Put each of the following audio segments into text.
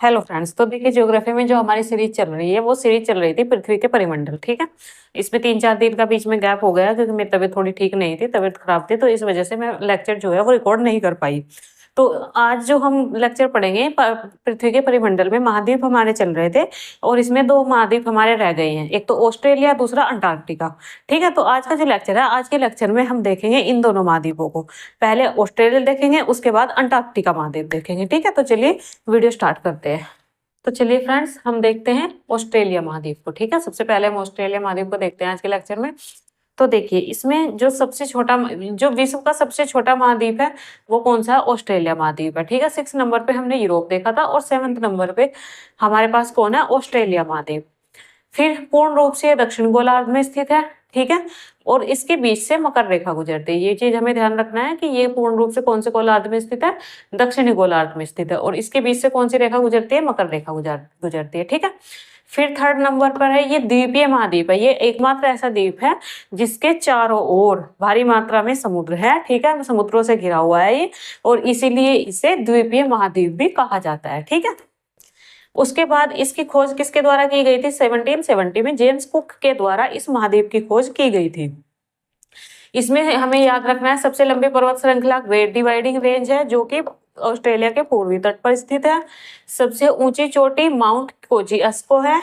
Hello friends, तो देखिए geography में जो हमारी सीरीज चल रही है वो सीरीज चल रही थी पृथ्वी के परिमंडल। ठीक है, इसमें 3-4 दिन का बीच में गैप हो गया क्योंकि मेरी तबीयत थोड़ी ठीक नहीं थी, तबीयत खराब थी, तो इस वजह से मैं लेक्चर जो है वो रिकॉर्ड नहीं कर पाई। तो आज जो हम लेक्चर पढ़ेंगे पृथ्वी के परिमंडल में महाद्वीप हमारे चल रहे थे और इसमें 2 महाद्वीप हमारे रह गए हैं, एक तो ऑस्ट्रेलिया, दूसरा अंटार्कटिका। ठीक है, तो आज का जो लेक्चर है, आज के लेक्चर में हम देखेंगे इन दोनों महाद्वीपों को। पहले ऑस्ट्रेलिया देखेंगे, उसके बाद अंटार्कटिका महाद्वीप देखेंगे। ठीक है, तो चलिए वीडियो स्टार्ट करते हैं। तो चलिए फ्रेंड्स, हम देखते हैं ऑस्ट्रेलिया महाद्वीप को। ठीक है, सबसे पहले हम ऑस्ट्रेलिया महाद्वीप को देखते हैं आज के लेक्चर में। तो देखिए, इसमें जो सबसे छोटा, जो विश्व का सबसे छोटा महाद्वीप है वो कौन सा है? ऑस्ट्रेलिया महाद्वीप है। ठीक है, 6 नंबर पे हमने यूरोप देखा था और 7th नंबर पे हमारे पास कौन है? ऑस्ट्रेलिया महाद्वीप। फिर पूर्ण रूप से दक्षिण गोलार्ध में स्थित है। ठीक है, और इसके बीच से मकर रेखा गुजरती है। ये चीज हमें ध्यान रखना है कि ये पूर्ण रूप से कौन से गोलार्ध में स्थित है? दक्षिणी गोलार्ध में स्थित है। और इसके बीच से कौन सी रेखा गुजरती है? मकर रेखा गुजरती है। ठीक है, फिर 3rd नंबर पर है ये द्वीपीय महाद्वीप है। ये एकमात्र ऐसा द्वीप है जिसके चारों ओर भारी मात्रा में समुद्र है। ठीक है, समुद्रों से घिरा हुआ है ये, और इसीलिए इसे द्वीपीय महाद्वीप भी कहा जाता है। ठीक है, उसके बाद इसकी खोज किसके द्वारा की गई थी? 1770 में जेम्स कुक के द्वारा इस महाद्वीप की खोज की गई थी। इसमें हमें याद रखना है, सबसे लंबी पर्वत श्रृंखला ग्रेट डिवाइडिंग रेंज है जो कि ऑस्ट्रेलिया के पूर्वी तट पर स्थित है। सबसे ऊंची चोटी माउंट कोजियास्को है।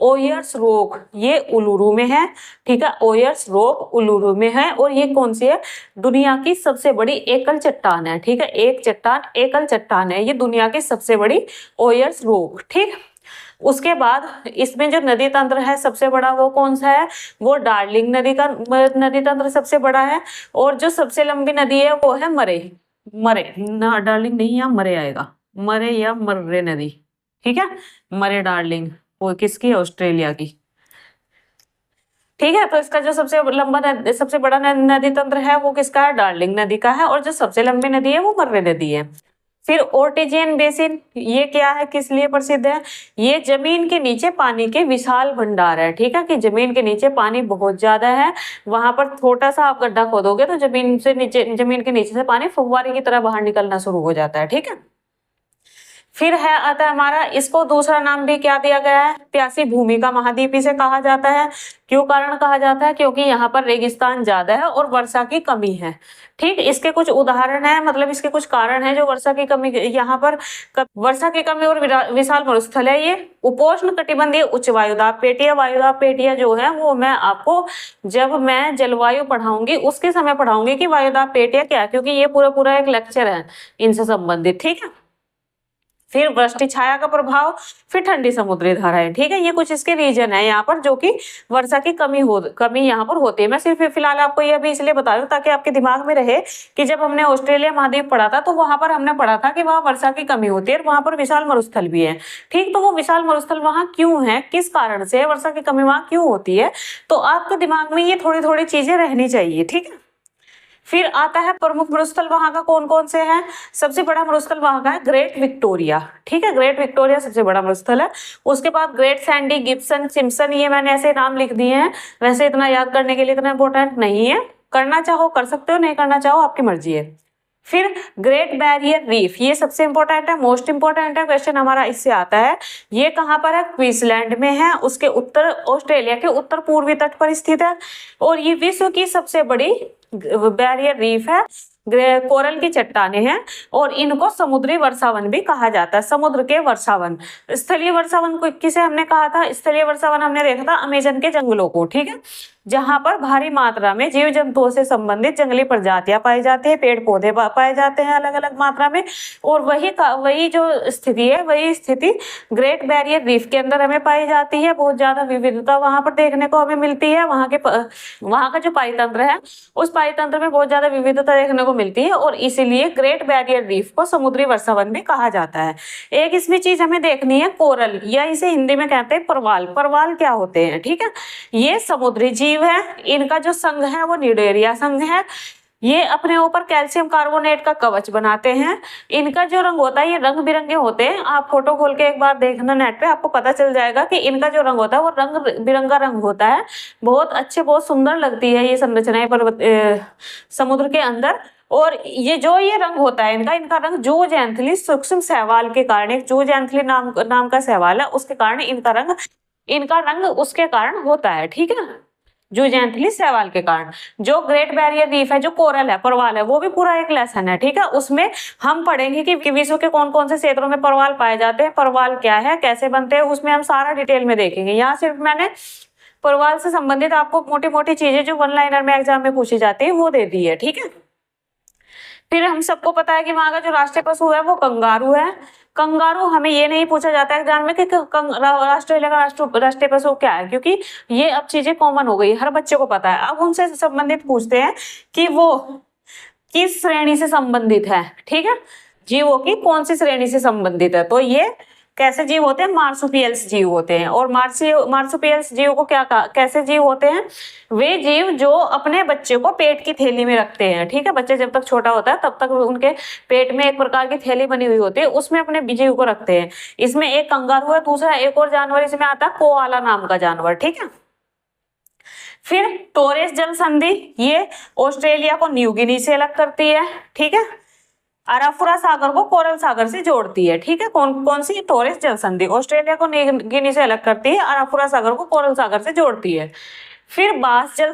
ओयर्स रॉक ये उलुरु में है। ठीक है, ओयर्स रॉक उलुरु में है, और ये कौन सी है? दुनिया की सबसे बड़ी एकल चट्टान है। ठीक है, एक चट्टान, एकल चट्टान है, ये दुनिया की सबसे बड़ी ओयर्स रॉक। ठीक, उसके बाद इसमें जो नदी तंत्र है सबसे बड़ा वो कौन सा है? वो डार्लिंग नदी का नदी तंत्र सबसे बड़ा है। और जो सबसे लंबी नदी है वो है मरे। मरे ना, डार्लिंग नहीं, यहाँ मरे आएगा, मरे या मर्रे नदी। ठीक है, मरे डार्लिंग वो किसकी है? ऑस्ट्रेलिया की। ठीक है, तो इसका जो सबसे लंबा सबसे बड़ा नदी तंत्र है वो किसका है? डार्लिंग नदी का है। और जो सबसे लंबी नदी है वो मर्रे नदी है। फिर ओर्टिजियन बेसिन, ये क्या है, किस लिए प्रसिद्ध है? ये जमीन के नीचे पानी के विशाल भंडार है। ठीक है, कि जमीन के नीचे पानी बहुत ज्यादा है, वहां पर छोटा सा आप गड्ढा खोदोगे तो जमीन के नीचे से पानी फुव्वारे की तरह बाहर निकलना शुरू हो जाता है। ठीक है, फिर है आता है हमारा, इसको दूसरा नाम भी क्या दिया गया है? प्यासी भूमि का महाद्वीप इसे कहा जाता है। क्यों कारण कहा जाता है? क्योंकि यहाँ पर रेगिस्तान ज्यादा है और वर्षा की कमी है। ठीक, इसके कुछ उदाहरण है, मतलब इसके कुछ कारण है जो वर्षा की कमी, यहाँ पर वर्षा की कमी और विशाल मरुस्थल है। ये उपोष्ण कटिबंधीय उच्च वायुदाब पेटियां, वायुदाब पेटियां जो है वो मैं आपको जब मैं जलवायु पढ़ाऊंगी उसके समय पढ़ाऊंगी कि वायुदाब पेटियां क्या है, क्योंकि ये पूरा पूरा एक लेक्चर है इनसे संबंधित। ठीक है, फिर वृष्टि छाया का प्रभाव, फिर ठंडी समुद्री धाराएं। ठीक है, ये कुछ इसके रीजन है यहाँ पर जो कि वर्षा की कमी यहाँ पर होती है। मैं सिर्फ फिलहाल आपको ये अभी इसलिए बता रही हूँ ताकि आपके दिमाग में रहे कि जब हमने ऑस्ट्रेलिया महाद्वीप पढ़ा था तो वहां पर हमने पढ़ा था कि वहाँ वर्षा की कमी होती है और वहां पर विशाल मरुस्थल भी है। ठीक, तो वो विशाल मरुस्थल वहां क्यों है, किस कारण से वर्षा की कमी वहां क्यों होती है, तो आपके दिमाग में ये थोड़ी थोड़ी चीजें रहनी चाहिए। ठीक है, फिर आता है प्रमुख मरुस्थल वहां का कौन कौन से हैं? सबसे बड़ा मरुस्थल वहां का है ग्रेट विक्टोरिया। ठीक है, ग्रेट विक्टोरिया सबसे बड़ा मरुस्थल है। उसके बाद ग्रेट सैंडी, गिब्सन, सिम्पसन, ये मैंने ऐसे नाम लिख दिए हैं, वैसे इतना याद करने के लिए इतना इंपॉर्टेंट नहीं है। करना चाहो कर सकते हो, नहीं करना चाहो आपकी मर्जी है। फिर ग्रेट बैरियर रीफ, ये सबसे इंपॉर्टेंट है, मोस्ट इंपॉर्टेंट है, क्वेश्चन हमारा इससे आता है। ये कहाँ पर है? क्वींसलैंड में है, उसके उत्तर, ऑस्ट्रेलिया के उत्तर पूर्वी तट पर स्थित है। और ये विश्व की सबसे बड़ी बैरियर रीफ है। कोरल की चट्टानें हैं और इनको समुद्री वर्षावन भी कहा जाता है। समुद्र के वर्षावन, स्थलीय वर्षावन को किसे हमने कहा था? स्थलीय वर्षावन हमने देखा था अमेजन के जंगलों को। ठीक है, जहां पर भारी मात्रा में जीव जंतुओं से संबंधित जंगली प्रजातियां पाई जाती है, पेड़ पौधे पाए जाते हैं अलग अलग मात्रा में। और वही जो स्थिति है, वही स्थिति ग्रेट बैरियर रीफ के अंदर हमें पाई जाती है। बहुत ज्यादा विविधता वहां पर देखने को हमें मिलती है। वहां का जो पाइतंत्र है, उस पाइतंत्र में बहुत ज्यादा विविधता देखने को मिलती है, और इसीलिए ग्रेट बैरियर रीफ को समुद्री वर्षावन भी कहा जाता है। एक इसमें चीज हमें देखनी है, कोरल, या इसे हिंदी में कहते हैं परवाल। परवाल क्या होते हैं? ठीक है, ये समुद्री जीव है, इनका जो संघ है वो निडेरिया संघ है। ये अपने ऊपर कैल्शियम कार्बोनेट का कवच बनाते हैं। इनका जो रंग होता है ये रंग बिरंगे होते हैं। आप फोटो खोल के एक बार देखना नेट पे, आपको पता चल जाएगा कि इनका जो रंग होता है वो रंग बिरंगा रंग होता है। बहुत अच्छे, बहुत सुंदर लगती है ये संरचनाएं पर्वत समुद्र के अंदर। और ये रंग होता है इनका रंग जूज एंथली सूक्ष्म शैवाल के कारण, एक जूज एंथली नाम का शैवाल है, उसके कारण इनका रंग उसके कारण होता है, ठीक है, जूज एंथली शैवाल के कारण। जो ग्रेट बैरियर रीफ है, जो कोरल है, परवाल है, वो भी पूरा एक लेसन है, ठीक है। उसमें हम पढ़ेंगे कि विश्व के कौन कौन से क्षेत्रों में परवाल पाए जाते हैं, परवाल क्या है, कैसे बनते हैं, उसमें हम सारा डिटेल में देखेंगे। यहाँ सिर्फ मैंने परवाल से संबंधित आपको मोटी मोटी चीजें जो वन लाइनर में एग्जाम में पूछी जाती है वो दे दी है, ठीक है। फिर हम सबको पता है कि वहां का जो राष्ट्रीय पशु है वो कंगारू है। कंगारू, हमें ये नहीं पूछा जाता है एग्जाम में कि ऑस्ट्रेलिया का राष्ट्रीय पशु क्या है, क्योंकि ये अब चीजें कॉमन हो गई, हर बच्चे को पता है। अब उनसे संबंधित पूछते हैं कि वो किस श्रेणी से संबंधित है, ठीक है, जीवों की कौन सी श्रेणी से संबंधित है। तो ये कैसे जीव होते हैं, मार्सुपियल्स जीव होते हैं। और मार्सुपियल्स जीव को कैसे जीव होते हैं, वे जीव जो अपने बच्चे को पेट की थैली में रखते हैं, ठीक है। बच्चे जब तक छोटा होता है तब तक उनके पेट में एक प्रकार की थैली बनी हुई होती है, उसमें अपने जीव को रखते हैं। इसमें एक कंगारू है, दूसरा एक और जानवर इसमें आता है, कोआला नाम का जानवर, ठीक है। फिर टोरेस जल संधि, ये ऑस्ट्रेलिया को न्यू गिनी से अलग करती है, ठीक है। अराफुरा सागर को कोरल सागर से जोड़ती है, ठीक है। कौन सी, टोरेस जल संधि ऑस्ट्रेलिया को गिनी से अलग करती है, अराफुरा सागर को कोरल सागर से जोड़ती है। फिर बास जल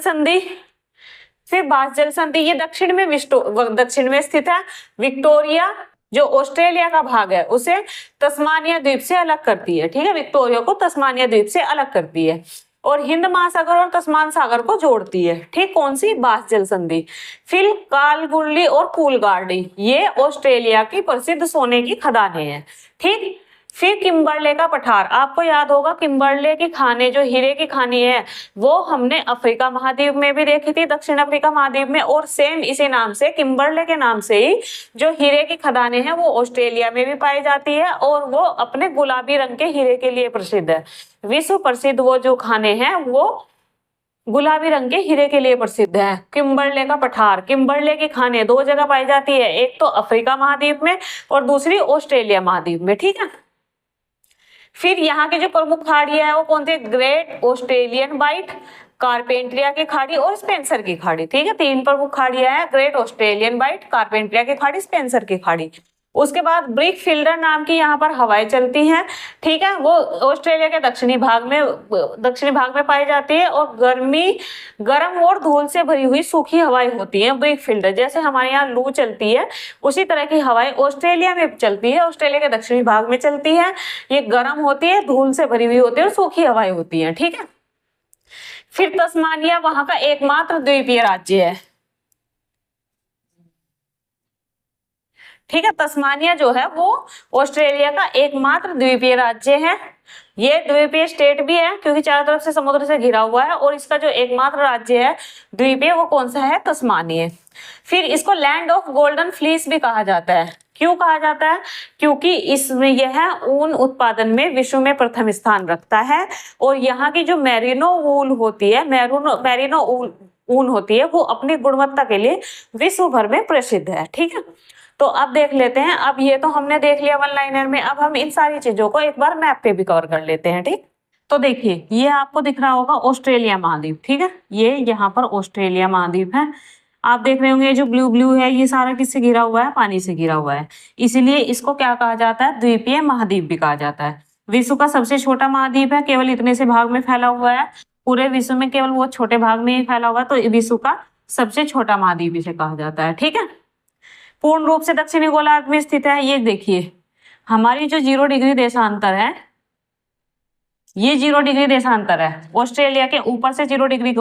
संधि, ये दक्षिण में स्थित है। विक्टोरिया जो ऑस्ट्रेलिया का भाग है उसे तस्मानिया द्वीप से अलग करती है, ठीक है, विक्टोरिया को तस्मानिया द्वीप से अलग करती है और हिंद महासागर और तस्मान सागर को जोड़ती है, ठीक। कौन सी, बास जल संधि। फिर कालगुरली और कूलगार्डी, ये ऑस्ट्रेलिया की प्रसिद्ध सोने की खदानें हैं, ठीक। फिर किम्बरले का पठार, आपको याद होगा किम्बरले की खाने, जो हीरे की खानी है, वो हमने अफ्रीका महाद्वीप में भी देखी थी, दक्षिण अफ्रीका महाद्वीप में, और सेम इसी नाम से, किम्बरले के नाम से ही जो हीरे की खदानें हैं वो ऑस्ट्रेलिया में भी पाई जाती है और वो अपने गुलाबी रंग के हीरे के लिए प्रसिद्ध है। विश्व प्रसिद्ध वो जो खाने हैं वो गुलाबी रंग के हीरे के लिए प्रसिद्ध है। किम्बरले का पठार, किम्बरले की खाने दो जगह पाई जाती है, एक तो अफ्रीका महाद्वीप में और दूसरी ऑस्ट्रेलिया महाद्वीप में, ठीक है। फिर यहाँ की जो प्रमुख खाड़ियां है वो कौन सी, ग्रेट ऑस्ट्रेलियन वाइट, कारपेंट्रिया की खाड़ी और स्पेंसर की खाड़ी, ठीक है। तीन प्रमुख खाड़ियां हैं, ग्रेट ऑस्ट्रेलियन वाइट, कारपेंट्रिया की खाड़ी, स्पेंसर की खाड़ी। उसके बाद ब्रिक फिल्डर नाम की यहाँ पर हवाएं चलती हैं, ठीक है, वो ऑस्ट्रेलिया के दक्षिणी भाग में पाई जाती है और गर्म और धूल से भरी हुई सूखी हवाएं होती हैं। ब्रिक फिल्डर, जैसे हमारे यहाँ लू चलती है उसी तरह की हवाएं ऑस्ट्रेलिया में चलती है, ऑस्ट्रेलिया के दक्षिणी भाग में चलती है। ये गर्म होती है, धूल से भरी हुई होती है और सूखी हवाएं होती है, ठीक है। फिर तस्मानिया वहां का एकमात्र द्वीपीय राज्य है, ठीक है। तस्मानिया जो है वो ऑस्ट्रेलिया का एकमात्र द्वीपीय राज्य है। ये द्वीपीय स्टेट भी है क्योंकि चारों तरफ से समुद्र से घिरा हुआ है और इसका जो एकमात्र राज्य है द्वीपीय वो कौन सा है, तस्मानिया। फिर इसको लैंड ऑफ गोल्डन फ्लीस भी कहा जाता है। क्यों कहा जाता है, क्योंकि इसमें यह ऊन उत्पादन में विश्व में प्रथम स्थान रखता है और यहाँ की जो मेरिनो वूल होती है, मेरिनो ऊन होती है, वो अपनी गुणवत्ता के लिए विश्व भर में प्रसिद्ध है, ठीक है। तो अब देख लेते हैं, अब ये तो हमने देख लिया वन लाइनर में, अब हम इन सारी चीजों को एक बार मैप पे भी कवर कर लेते हैं, ठीक। तो देखिए ये आपको दिख रहा होगा ऑस्ट्रेलिया महाद्वीप, ठीक है, ये यहाँ पर ऑस्ट्रेलिया महाद्वीप है। आप देख रहे होंगे जो ब्लू ब्लू है ये सारा किससे घिरा हुआ है, पानी से घिरा हुआ है, इसीलिए इसको क्या कहा जाता है, द्वीपीय महाद्वीप भी कहा जाता है। विश्व का सबसे छोटा महाद्वीप है, केवल इतने से भाग में फैला हुआ है, पूरे विश्व में केवल वो छोटे भाग में ही फैला हुआ है, तो विश्व का सबसे छोटा महाद्वीप इसे कहा जाता है, ठीक है। पूर्ण रूप से दक्षिणी गोलार्ध में स्थित है। ये देखिए हमारी जो 0 डिग्री देशांतर है, ये 0 डिग्री देशांतर है, ऑस्ट्रेलिया के ऊपर से 0 डिग्री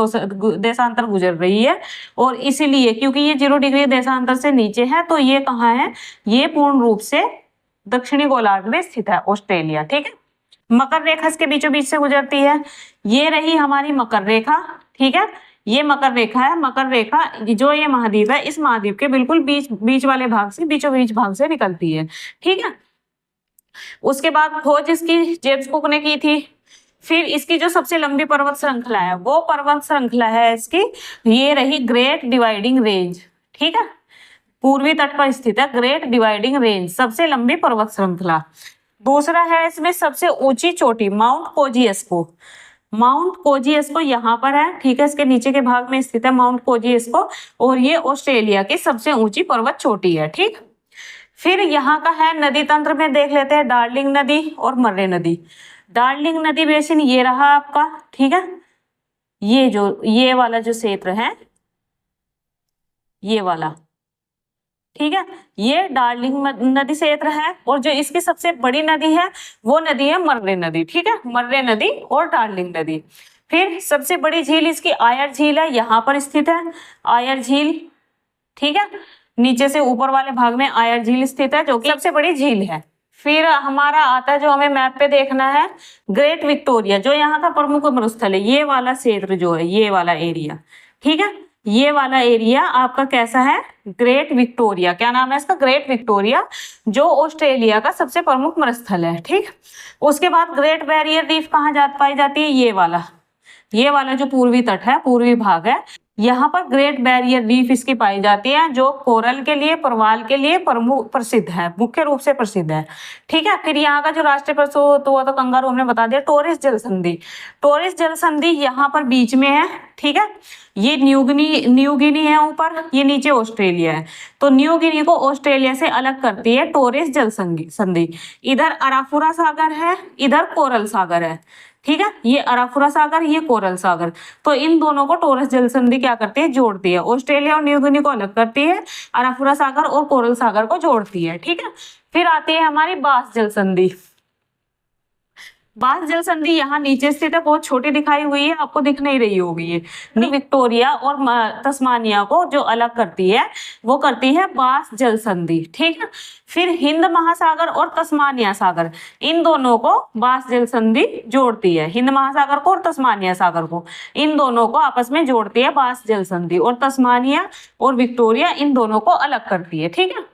देशांतर गुजर रही है और इसीलिए क्योंकि ये 0 डिग्री देशांतर से नीचे है तो ये कहाँ है, ये पूर्ण रूप से दक्षिणी गोलार्ध में स्थित है ऑस्ट्रेलिया, ठीक है। मकर रेखा इसके बीचों बीच से गुजरती है, ये रही हमारी मकर रेखा, ठीक है, ये मकर रेखा है। मकर रेखा जो ये महाद्वीप है, इस महाद्वीप के बिल्कुल बीच वाले भाग से, बीचों बीच भाग से निकलती है, ठीक है। उसके बाद खोज इसकी जेम्स कुक ने की थी। फिर इसकी जो सबसे लंबी पर्वत श्रृंखला है वो पर्वत श्रृंखला है इसकी, ये रही ग्रेट डिवाइडिंग रेंज, ठीक है, पूर्वी तट पर स्थित है ग्रेट डिवाइडिंग रेंज, सबसे लंबी पर्वत श्रृंखला। दूसरा है इसमें सबसे ऊंची चोटी माउंट कोजिएस्को। माउंट कोजिएस्को यहाँ पर है, ठीक है, इसके नीचे के भाग में स्थित है माउंट कोजिएस्को, और ये ऑस्ट्रेलिया की सबसे ऊंची पर्वत चोटी है, ठीक। फिर यहाँ का है नदी तंत्र में देख लेते हैं, डार्लिंग नदी और मर्रे नदी। डार्लिंग नदी बेसिन ये रहा आपका, ठीक है, ये वाला जो क्षेत्र है, ये वाला, ठीक है, ये डार्लिंग नदी क्षेत्र है। और जो इसकी सबसे बड़ी नदी है वो नदी है मर्रे नदी, ठीक है, मर्रे नदी और डार्लिंग नदी। फिर सबसे बड़ी झील इसकी आयर झील है, यहाँ पर स्थित है आयर झील, ठीक है, नीचे से ऊपर वाले भाग में आयर झील स्थित है जो कि सबसे बड़ी झील है। फिर हमारा आता है जो हमें मैप पे देखना है, ग्रेट विक्टोरिया, जो यहाँ का प्रमुख मरुस्थल है, ये वाला क्षेत्र जो है, ये वाला एरिया, ठीक है, ये वाला एरिया आपका कैसा है, ग्रेट विक्टोरिया, क्या नाम है इसका, ग्रेट विक्टोरिया, जो ऑस्ट्रेलिया का सबसे प्रमुख मरुस्थल है, ठीक। उसके बाद ग्रेट बैरियर रीफ कहाँ पाई जाती है, ये वाला जो पूर्वी तट है, पूर्वी भाग है, यहाँ पर ग्रेट बैरियर रीफ इसकी पाई जाती है, जो कोरल के लिए, प्रवाल के लिए प्रसिद्ध है, मुख्य रूप से प्रसिद्ध है, ठीक है। फिर यहाँ का जो राष्ट्रीय पशु तो कंगारू हमने बता दिया। टोरिस जल संधि, टोरिस जल संधि यहाँ पर बीच में है, ठीक है, ये न्यू गिनी है ऊपर, ये नीचे ऑस्ट्रेलिया है, तो न्यू गिनी को ऑस्ट्रेलिया से अलग करती है टोरिस जल संधि। इधर अराफुरा सागर है, इधर कोरल सागर है, ठीक है, ये अराफुरा सागर, ये कोरल सागर, तो इन दोनों को टोरस जल संधि क्या करती है, जोड़ती है। ऑस्ट्रेलिया और न्यू गिनी को अलग करती है, अराफुरा सागर और कोरल सागर को जोड़ती है, ठीक है। फिर आती है हमारी बास जल संधि। बास जल संधि यहाँ नीचे स्थित है, बहुत छोटी दिखाई हुई है, आपको दिख नहीं रही होगी ये। विक्टोरिया और तस्मानिया को जो अलग करती है वो करती है बास जल संधि, ठीक है। फिर हिंद महासागर और तस्मानिया सागर, इन दोनों को बास जल संधि जोड़ती है, हिंद महासागर को और तस्मानिया सागर को, इन दोनों को आपस में जोड़ती है बास जल संधि, और तस्मानिया और विक्टोरिया इन दोनों को अलग करती है, ठीक है।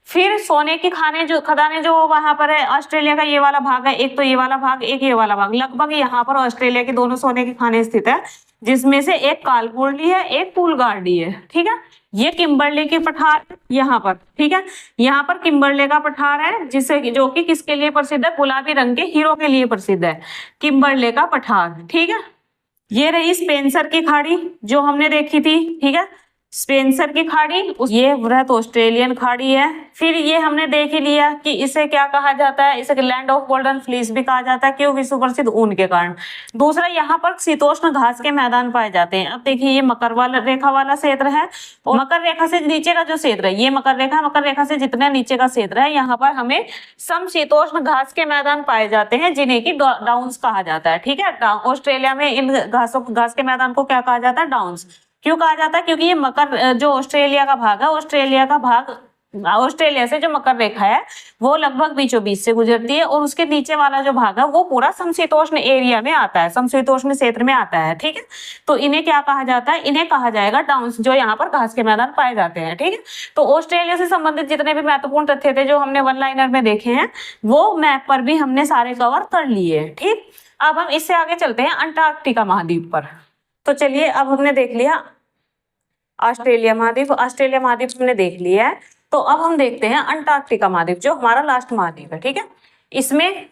फिर सोने की खदानें जो वहां पर है, ऑस्ट्रेलिया का ये वाला भाग है, एक तो ये वाला भाग, एक ये वाला भाग, लगभग यहाँ पर ऑस्ट्रेलिया की दोनों सोने की खानें स्थित है, जिसमें से एक कालपुर्ली है, एक पुलगार्डी है, ठीक है। ये किम्बरले की पठार यहाँ पर, ठीक है, यहाँ पर किम्बरले का पठार है, जिससे जो कि किसके लिए प्रसिद्ध है, गुलाबी रंग के हीरो के लिए प्रसिद्ध है, किम्बरले का पठार, ठीक है। ये रही स्पेंसर की खाड़ी जो हमने देखी थी, ठीक है, स्पेंसर की खाड़ी, ये वृहत ऑस्ट्रेलियन खाड़ी है। फिर ये हमने देख ही लिया कि इसे क्या कहा जाता है, इसे लैंड ऑफ गोल्डन फ्लीस भी कहा जाता है, क्यों, विश्व प्रसिद्ध ऊन के कारण। दूसरा, यहाँ पर शीतोष्ण घास के मैदान पाए जाते हैं। अब देखिए ये मकर वाला रेखा वाला क्षेत्र है, और मकर रेखा से नीचे का जो क्षेत्र है, ये मकर रेखा से जितना नीचे का क्षेत्र है, यहाँ पर हमें समशीतोष्ण घास के मैदान पाए जाते हैं, जिन्हें की डाउन्स कहा जाता है, ठीक है। ऑस्ट्रेलिया में इन घास के मैदान को क्या कहा जाता है, डाउन्स। क्यों कहा जाता है, क्योंकि ये मकर जो ऑस्ट्रेलिया का भाग है, ऑस्ट्रेलिया से जो मकर रेखा है वो लगभग बीचों बीच से गुजरती है, और उसके नीचे वाला जो भाग है वो पूरा समशीतोष्ण एरिया में आता है, समशीतोष्ण क्षेत्र में आता है, ठीक है। तो इन्हें क्या कहा जाता है, इन्हें कहा जाएगा डाउन्स, जो यहाँ पर घास के मैदान पाए जाते हैं, ठीक है। तो ऑस्ट्रेलिया से संबंधित जितने भी महत्वपूर्ण तथ्य थे जो हमने वन लाइनर में देखे हैं, वो मैप पर भी हमने सारे कवर कर लिए, ठीक। अब हम इससे आगे चलते हैं अंटार्कटिका महाद्वीप पर। तो चलिए, अब हमने देख लिया ऑस्ट्रेलिया महाद्वीप हमने देख लिया है, तो अब हम देखते हैं अंटार्कटिका महाद्वीप, जो हमारा लास्ट महाद्वीप है, ठीक है। इसमें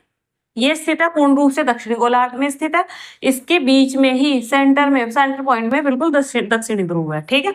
ये स्थित है, पूर्ण रूप से दक्षिणी गोलार्ध में स्थित है, इसके बीच में ही सेंटर पॉइंट में बिल्कुल दक्षिणी ध्रुव है, ठीक है।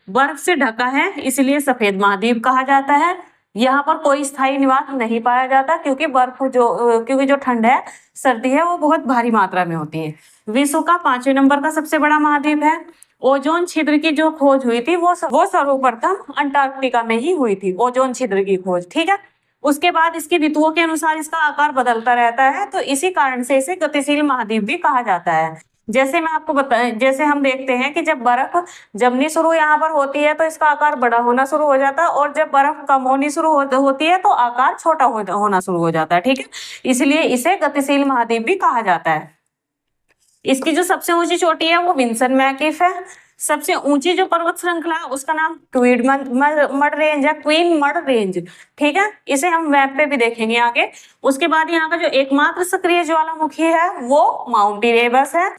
बर्फ से ढका है, इसलिए सफेद महाद्वीप कहा जाता है। यहाँ पर कोई स्थायी निवास नहीं पाया जाता, क्योंकि जो ठंड है, सर्दी है, वो बहुत भारी मात्रा में होती है। विश्व का 5वें नंबर का सबसे बड़ा महाद्वीप है। ओजोन छिद्र की जो खोज हुई थी वो सर्वप्रथम अंटार्कटिका में ही हुई थी, ओजोन छिद्र की खोज, ठीक है। उसके बाद इसकी ऋतुओं के अनुसार इसका आकार बदलता रहता है, तो इसी कारण से इसे गतिशील महाद्वीप भी कहा जाता है। जैसे मैं आपको जैसे हम देखते हैं कि जब बर्फ जमनी शुरू यहाँ पर होती है तो इसका आकार बड़ा होना शुरू हो जाता है, और जब बर्फ कम होनी शुरू होती है तो आकार छोटा होना शुरू हो जाता है, ठीक है। इसलिए इसे गतिशील महाद्वीप भी कहा जाता है। इसकी जो सबसे ऊंची चोटी है वो विंसन मैकिफ है। सबसे ऊंची जो पर्वत श्रृंखला है उसका नाम क्वीन मड रेंज, ठीक है। इसे हम मैप पे भी देखेंगे आगे। उसके बाद यहाँ का जो एकमात्र सक्रिय ज्वालामुखी है वो माउंट इरेबस है।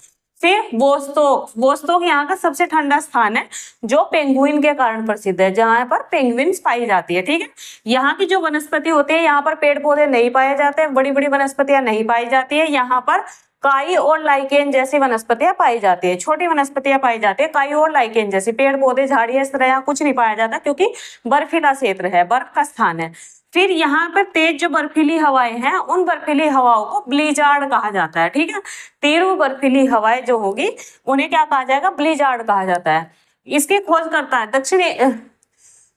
फिर वोस्तोक यहाँ का सबसे ठंडा स्थान है, जो पेंगुइन के कारण प्रसिद्ध है, जहाँ पर पेंगुइन्स पाई जाती है, ठीक है। यहाँ की जो वनस्पति होती है, यहाँ पर पेड़ पौधे नहीं पाए जाते, बड़ी बड़ी वनस्पतियां नहीं पाई जाती है। यहाँ पर काई और लाइकेन जैसी वनस्पतियां पाई जाती है, छोटी वनस्पतियां पाई जाती है, काई और लाइकेन जैसी। पेड़ पौधे झाड़ियां इस तरह यहाँ कुछ नहीं पाया जाता क्योंकि बर्फीला क्षेत्र है, बर्फ का स्थान है। फिर यहाँ पर तेज जो बर्फीली हवाएं हैं उन बर्फीली हवाओं को ब्लीजार्ड कहा जाता है, ठीक है। तीव्र बर्फीली हवाएं जो होगी उन्हें क्या कहा जाएगा, ब्लीजार्ड कहा जाता है। इसकी खोज करता है दक्षिणी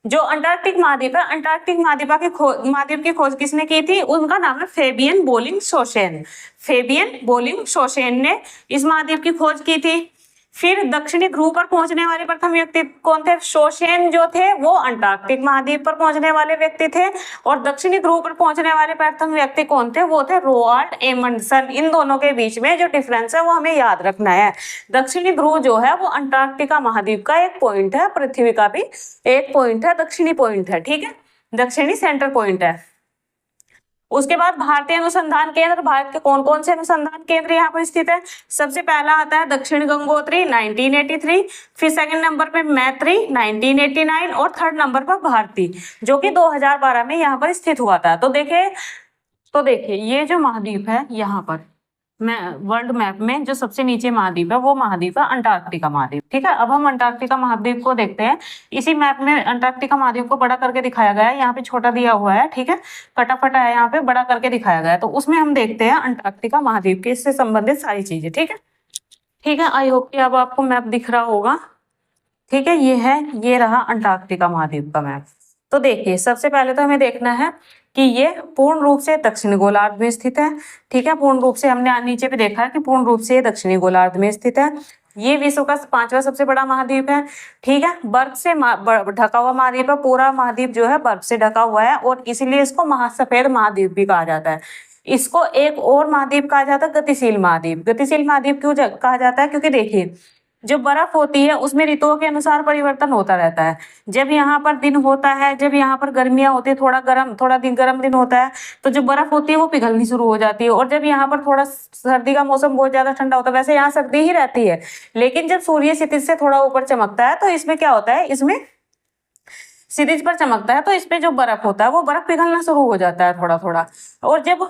जो अंटार्कटिक महाद्वीप है, अंटार्कटिक महाद्वीप की खोज किसने की थी, उनका नाम है फेबियन बोलिंग-शोसेन। फेबियन बोलिंग-शोसेन ने इस महाद्वीप की खोज की थी। फिर दक्षिणी ध्रुव पर पहुंचने वाले प्रथम व्यक्ति कौन थे, शोसेन जो थे वो अंटार्कटिक महाद्वीप पर पहुंचने वाले व्यक्ति थे, और दक्षिणी ध्रुव पर पहुंचने वाले प्रथम व्यक्ति कौन थे, वो थे रोआल्ड एमंडसन। इन दोनों के बीच में जो डिफरेंस है वो हमें याद रखना है। दक्षिणी ध्रुव जो है वो अंटार्कटिका महाद्वीप का एक पॉइंट है, पृथ्वी का भी एक पॉइंट है, दक्षिणी पॉइंट है, ठीक है, दक्षिणी सेंटर पॉइंट है। उसके बाद भारतीय अनुसंधान केंद्र, भारत के कौन कौन से अनुसंधान केंद्र यहाँ पर स्थित है। सबसे पहला आता है दक्षिण गंगोत्री 1983, फिर सेकंड नंबर पे मैत्री 1989 और थर्ड नंबर पर भारती जो कि 2012 में यहाँ पर स्थित हुआ था। तो देखिए ये जो महाद्वीप है यहाँ पर वर्ल्ड मैप में जो सबसे नीचे महाद्वीप है वो महाद्वीप है अंटार्कटिका महाद्वीप, ठीक है। अब हम अंटार्कटिका महाद्वीप को देखते हैं। इसी मैप में अंटार्कटिका महाद्वीप को बड़ा करके दिखाया गया है, यहाँ पे छोटा दिया हुआ है, ठीक है, कटा है, यहाँ पे बड़ा करके दिखाया गया है। तो उसमें हम देखते हैं अंटार्कटिका महाद्वीप के इससे संबंधित सारी चीजें, ठीक है, ठीक है। आई होप कि अब आपको मैप दिख रहा होगा, ठीक है। ये रहा अंटार्कटिका महाद्वीप का मैप। तो देखिए सबसे पहले तो हमें देखना है कि ये पूर्ण रूप से दक्षिणी गोलार्ध में स्थित है, ठीक है। पूर्ण रूप से हमने नीचे भी देखा है कि पूर्ण रूप से दक्षिणी गोलार्ध में स्थित है। ये विश्व का 5वां सबसे बड़ा महाद्वीप है, ठीक है। बर्फ से ढका हुआ महाद्वीप है, पूरा महाद्वीप जो है बर्फ से ढका हुआ है और इसीलिए इसको महासफेद महाद्वीप भी कहा जाता है। इसको एक और महाद्वीप कहा जाता है गतिशील महाद्वीप। गतिशील महाद्वीप क्यों कहा जाता है, क्योंकि देखिए जो बर्फ होती है उसमें ऋतुओं के अनुसार परिवर्तन होता रहता है। जब यहाँ पर दिन होता है, जब यहाँ पर गर्मियाँ होती है, थोड़ा दिन गर्म दिन होता है तो जो बर्फ होती है वो पिघलनी शुरू हो जाती है, और जब यहाँ पर थोड़ा सर्दी का मौसम बहुत ज्यादा ठंडा होता है, वैसे यहाँ सर्दी ही रहती है, लेकिन जब सूर्य क्षितिज से थोड़ा ऊपर चमकता है तो इसमें क्या होता है, इसमें क्षितिज पर चमकता है तो इसमें जो बर्फ होता है वो बर्फ पिघलना शुरू हो जाता है थोड़ा थोड़ा। और जब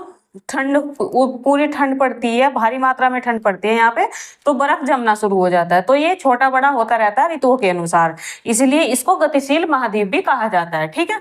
पूरी ठंड पड़ती है, भारी मात्रा में ठंड पड़ती है यहाँ पे, तो बर्फ जमना शुरू हो जाता है। तो ये छोटा बड़ा होता रहता है ऋतुओं के अनुसार, इसलिए इसको गतिशील महाद्वीप भी कहा जाता है, ठीक है।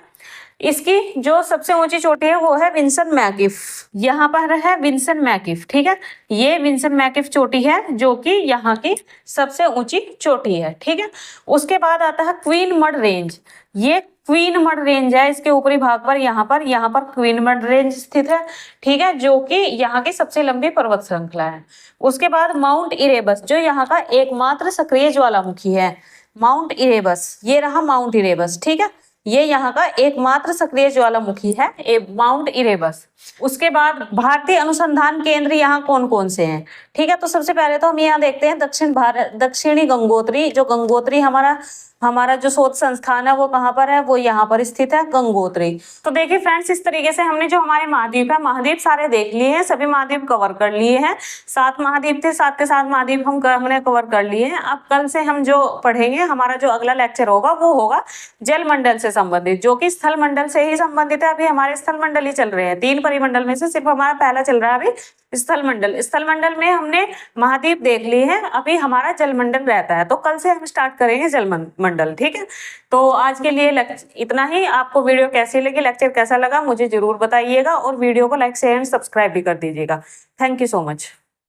इसकी जो सबसे ऊंची चोटी है वो है विंसन मैकिफ, यहाँ पर है विंसन मैकिफ, ठीक है। ये विंसन मैकिफ चोटी है जो कि यहाँ की सबसे ऊंची चोटी है, ठीक है। उसके बाद आता है क्वीन मड रेंज। ये क्वीन मड रेंज है, इसके ऊपरी भाग पर यहाँ पर क्वीन मड रेंज स्थित है, ठीक है, जो कि यहाँ की सबसे लंबी पर्वत श्रृंखला है। उसके बाद माउंट इरेबस जो यहाँ का एकमात्र सक्रिय ज्वालामुखी है, माउंट इरेबस, ये रहा माउंट इरेबस, ठीक है, ये यहाँ का एकमात्र सक्रिय ज्वालामुखी है माउंट इरेबस। उसके बाद भारतीय अनुसंधान केंद्र यहाँ कौन कौन से हैं, ठीक है। तो सबसे पहले तो हम यहाँ देखते हैं दक्षिणी गंगोत्री। जो गंगोत्री हमारा जो शोध संस्थान है वो कहाँ पर है, वो यहाँ पर स्थित है, गंगोत्री। तो देखिए फ्रेंड्स, इस तरीके से हमने जो हमारे महाद्वीप है, महाद्वीप सारे देख लिए हैं, सभी महाद्वीप कवर कर लिए हैं। 7 महाद्वीप थे, 7 के 7 महाद्वीप हमने कवर कर लिए हैं। अब कल से हम जो पढ़ेंगे, हमारा जो अगला लेक्चर होगा वो होगा जल मंडल से संबंधित, जो कि स्थल मंडल से ही संबंधित है। अभी हमारे स्थल मंडल ही चल रहे हैं, 3 परिमंडल में से सिर्फ हमारा पहला चल रहा है अभी स्थल मंडल। स्थल मंडल में हमने महाद्वीप देख लिए हैं, अभी हमारा जल मंडल रहता है। तो कल से हम स्टार्ट करेंगे जल मंडल, ठीक है। तो आज के लिए इतना ही। आपको वीडियो कैसी लगी, लेक्चर कैसा लगा, मुझे जरूर बताइएगा, और वीडियो को लाइक शेयर एंड सब्सक्राइब भी कर दीजिएगा। Thank you so much.